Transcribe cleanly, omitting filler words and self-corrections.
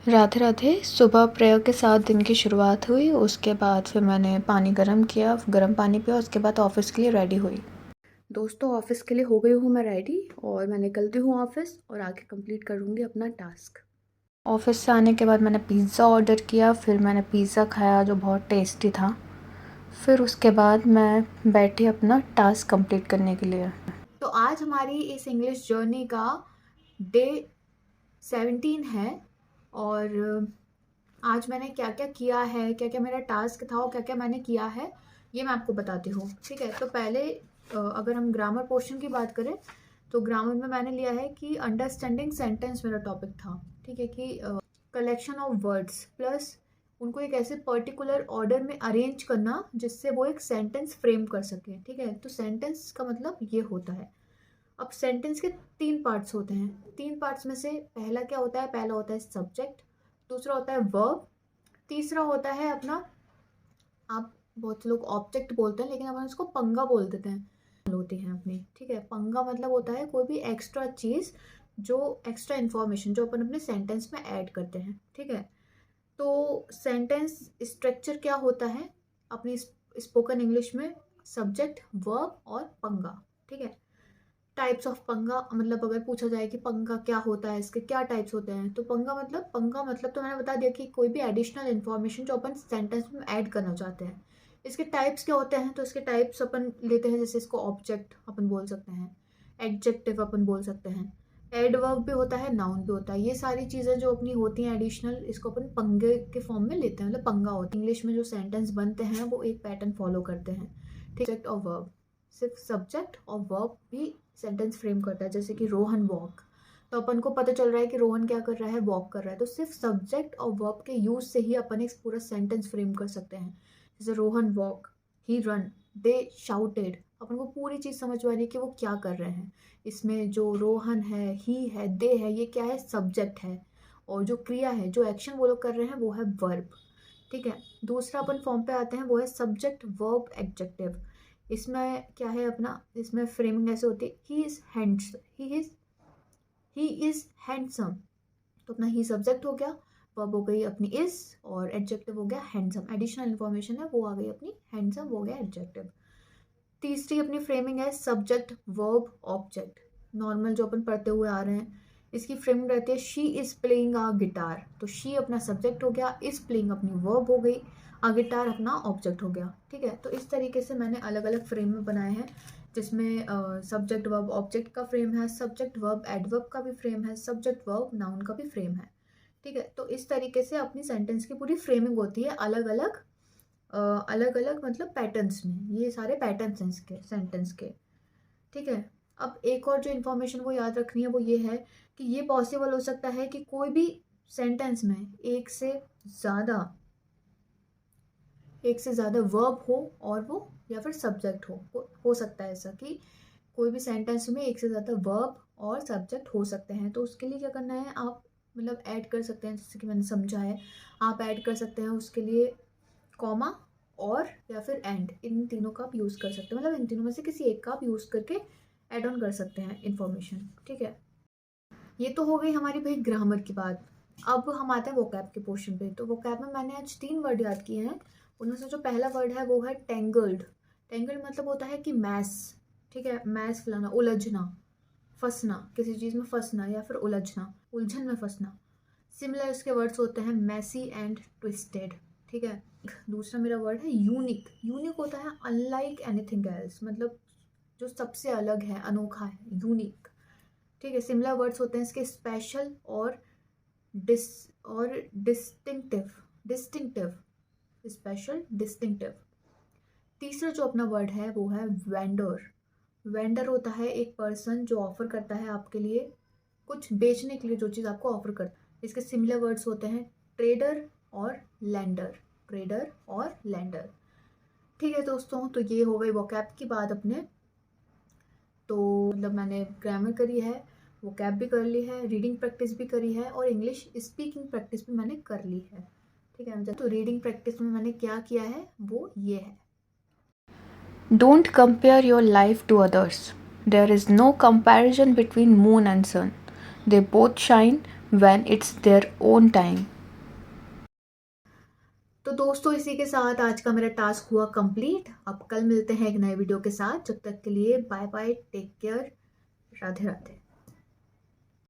राधे राधे। सुबह प्रेयर के साथ दिन की शुरुआत हुई। उसके बाद फिर मैंने पानी गर्म किया, गर्म पानी पिया। उसके बाद ऑफिस के लिए रेडी हुई। दोस्तों, ऑफिस के लिए हो गई हूँ मैं रेडी और मैं निकलती हूँ ऑफिस और आके कंप्लीट करूँगी अपना टास्क। ऑफिस से आने के बाद मैंने पिज़्ज़ा ऑर्डर किया। फिर मैंने पिज़्ज़ा खाया जो बहुत टेस्टी था। फिर उसके बाद मैं बैठी अपना टास्क कंप्लीट करने के लिए। तो आज हमारी इस इंग्लिश जर्नी का डे 17 है और आज मैंने क्या क्या किया है, क्या क्या मेरा टास्क था और क्या क्या मैंने किया है, ये मैं आपको बताती हूँ। ठीक है, तो पहले अगर हम ग्रामर पोर्शन की बात करें तो ग्रामर में मैंने लिया है कि अंडरस्टैंडिंग सेंटेंस मेरा टॉपिक था। ठीक है, कि कलेक्शन ऑफ वर्ड्स प्लस उनको एक ऐसे पर्टिकुलर ऑर्डर में अरेंज करना जिससे वो एक सेंटेंस फ्रेम कर सके। ठीक है, तो सेंटेंस का मतलब ये होता है। अब सेंटेंस के 3 पार्ट्स होते हैं। 3 पार्ट्स में से पहला क्या होता है? पहला होता है सब्जेक्ट, दूसरा होता है वर्ब, तीसरा होता है अपना, आप बहुत से लोग ऑब्जेक्ट बोलते हैं लेकिन अपन उसको पंगा बोल देते हैं, होती हैं अपनी। ठीक है, पंगा मतलब होता है कोई भी एक्स्ट्रा चीज़, जो एक्स्ट्रा इन्फॉर्मेशन जो अपन अपने सेंटेंस में ऐड करते हैं। ठीक है, तो सेंटेंस स्ट्रक्चर क्या होता है अपनी स्पोकन इंग्लिश में? सब्जेक्ट, वर्ब और पंगा। ठीक है, टाइप्स ऑफ पंगा मतलब अगर पूछा जाए कि पंगा क्या होता है, इसके क्या टाइप्स होते हैं, तो पंगा मतलब तो मैंने बता दिया कि कोई भी एडिशनल इन्फॉर्मेशन जो अपन सेंटेंस में ऐड करना चाहते हैं। इसके टाइप्स क्या होते हैं? तो इसके टाइप्स अपन लेते हैं, जैसे इसको ऑब्जेक्ट अपन बोल सकते हैं, एडजेक्टिव अपन बोल सकते हैं, एडवर्ब भी होता है, नाउन भी होता है। ये सारी चीज़ें जो अपनी होती हैं एडिशनल, इसको अपन पंगे के फॉर्म में लेते हैं, मतलब पंगा होता है। इंग्लिश में जो सेंटेंस बनते हैं वो एक पैटर्न फॉलो करते हैं। ठीक है, सब्जेक्ट और वर्ब, सिर्फ सब्जेक्ट और वर्ब भी सेंटेंस फ्रेम करता है। जैसे कि रोहन वॉक, तो अपन को पता चल रहा है कि रोहन क्या कर रहा है? वॉक कर रहा है। तो सिर्फ सब्जेक्ट और वर्ब के यूज से ही अपन एक पूरा सेंटेंस फ्रेम कर सकते हैं। जैसे रोहन वॉक, ही रन, दे शाउटेड, अपन को पूरी चीज़ समझ में आ रही है कि वो क्या कर रहे हैं। इसमें जो रोहन है, ही है, दे है, ये क्या है? सब्जेक्ट है। और जो क्रिया है, जो एक्शन वो लोग कर रहे हैं, वो है वर्ब। ठीक है, दूसरा अपन फॉर्म पे आते हैं, वो है सब्जेक्ट वर्ब एडजेक्टिव। इसमें क्या है अपना? इसमें फ्रेमिंग ऐसे होती है, ही इज हैंडसम। तो अपना ही सब्जेक्ट हो गया, वर्ब हो गई अपनी इज, और एडजेक्टिव हो गया हैंडसम। एडिशनल इन्फॉर्मेशन है वो आ गई अपनी हैंडसम, हो गया एडजेक्टिव। तीसरी अपनी फ्रेमिंग है सब्जेक्ट वर्ब ऑब्जेक्ट। नॉर्मल जो अपन पढ़ते हुए आ रहे हैं, इसकी फ्रेमिंग रहती है she is playing a guitar. तो शी अपना सब्जेक्ट हो गया, इज प्लेइंग अपनी वर्ब हो गई, आ गिटार अपना ऑब्जेक्ट हो गया। ठीक है, तो इस तरीके से मैंने अलग अलग फ्रेम में बनाए हैं, जिसमें सब्जेक्ट वर्ब ऑब्जेक्ट का फ्रेम है, सब्जेक्ट वर्ब एडवर्ब का भी फ्रेम है, सब्जेक्ट वर्ब नाउन का भी फ्रेम है। ठीक है, तो इस तरीके से अपनी सेंटेंस की पूरी फ्रेमिंग होती है अलग अलग अलग अलग मतलब पैटर्न्स में। ये सारे पैटर्न्स हैं इसके सेंटेंस के। ठीक है, अब एक और जो इन्फॉर्मेशन वो याद रखनी है वो ये है कि ये पॉसिबल हो सकता है कि कोई भी सेंटेंस में एक से ज़्यादा वर्ब हो और वो, या फिर सब्जेक्ट हो सकता है ऐसा कि कोई भी सेंटेंस में एक से ज़्यादा वर्ब और सब्जेक्ट हो सकते हैं। तो उसके लिए क्या करना है, आप मतलब ऐड कर सकते हैं, जैसे कि मैंने समझा है, आप ऐड कर सकते हैं उसके लिए कॉमा और या फिर एंड, इन तीनों का आप यूज़ कर सकते हैं। मतलब इन तीनों में से किसी एक का आप यूज़ करके ऐड ऑन कर सकते हैं इन्फॉर्मेशन। ठीक है, ये तो हो गई हमारी भाई ग्रामर की बात। अब हम आते हैं वोकैब के पोर्शन पे। तो वोकैब में मैंने आज 3 वर्ड याद किए हैं। उनमें से जो पहला वर्ड है वो है टेंगल्ड। टेंगल्ड मतलब होता है कि मैस। ठीक है, मैस फैलाना, उलझना, फंसना, किसी चीज़ में फंसना या फिर उलझना, उलझन में फंसना। सिमिलर इसके वर्ड्स होते हैं मैसी एंड ट्विस्टेड। ठीक है, दूसरा मेरा वर्ड है यूनिक। यूनिक होता है अनलाइक एनीथिंग एल्स, मतलब जो सबसे अलग है, अनोखा है, यूनिक। ठीक है, सिमिलर वर्ड्स होते हैं इसके स्पेशल और डिस और डिस्टिंक्टिव। Distinctive, special, distinctive. तीसरा जो अपना वर्ड है वो है वेंडर। वेंडर होता है एक पर्सन जो ऑफर करता है आपके लिए कुछ बेचने के लिए, जो चीज़ आपको ऑफर करता है। इसके सिमिलर वर्ड्स होते हैं ट्रेडर और लैंडर। ट्रेडर और लैंडर। ठीक है दोस्तों, तो ये हो गई वोकैब की बात अपने। तो मतलब मैंने ग्रामर करी है, वोकैब भी कर ली है, रीडिंग प्रैक्टिस भी करी है और इंग्लिश स्पीकिंग प्रैक्टिस भी मैंने कर ली है। ठीक है, तो रीडिंग प्रैक्टिस में मैंने क्या किया है वो ये है, don't compare your life to others. There is no comparison between moon and sun. They both shine when it's their own time. तो दोस्तों इसी के साथ आज का मेरा टास्क हुआ कंप्लीट। अब कल मिलते हैं एक नए वीडियो के साथ। जब तक के लिए bye bye, take care, Radhe Radhe.